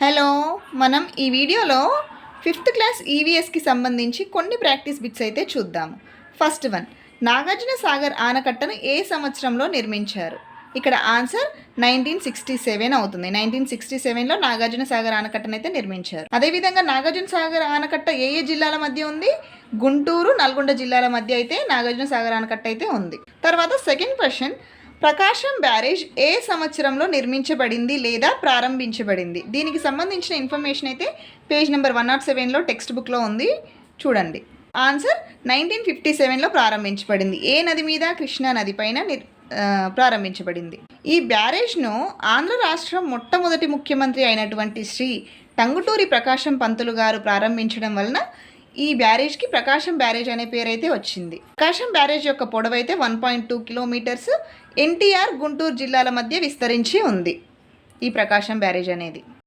Hello, మనం ఈ వీడియోలో 5th క్లాస్ ఈవీఎస్కి సంబంధించి కొన్ని ప్రాక్టీస్ బిట్స్ అయితే చూద్దాము. ఫస్ట్ వన్, నాగార్జున సాగర్ ఆనకట్టను ఏ సంవత్సరంలో నిర్మించారు? ఇక్కడ ఆన్సర్ 1967 అవుతుంది. 1967లో నాగార్జున సాగర్ ఆనకట్టను అయితే నిర్మించారు. అదేవిధంగా నాగార్జున సాగర్ ఆనకట్ట ఏ ఏ జిల్లాల మధ్య ఉంది? గుంటూరు, నల్గొండ జిల్లాల మధ్య అయితే నాగార్జున సాగర్ ఆనకట్ట అయితే ఉంది. తర్వాత సెకండ్ క్వశ్చన్, ప్రకాశం బ్యారేజ్ ఏ సంవత్సరంలో నిర్మించబడింది లేదా ప్రారంభించబడింది? దీనికి సంబంధించిన ఇన్ఫర్మేషన్ అయితే పేజ్ నెంబర్ 107లో టెక్స్ట్ బుక్లో ఉంది, చూడండి. ఆన్సర్ 1957లో ప్రారంభించబడింది. ఏ నది మీద? కృష్ణా నది పైన ప్రారంభించబడింది. ఈ బ్యారేజ్ను ఆంధ్ర రాష్ట్రం మొట్టమొదటి ముఖ్యమంత్రి అయినటువంటి శ్రీ టంగుటూరి ప్రకాశం పంతులు గారు ప్రారంభించడం వలన ఈ బ్యారేజ్కి ప్రకాశం బ్యారేజ్ అనే పేరు అయితే వచ్చింది. ప్రకాశం బ్యారేజ్ యొక్క పొడవైతే 1.2 కిలోమీటర్స్ ఎన్టీఆర్, గుంటూరు జిల్లాల మధ్య విస్తరించి ఉంది ఈ ప్రకాశం బ్యారేజ్ అనేది.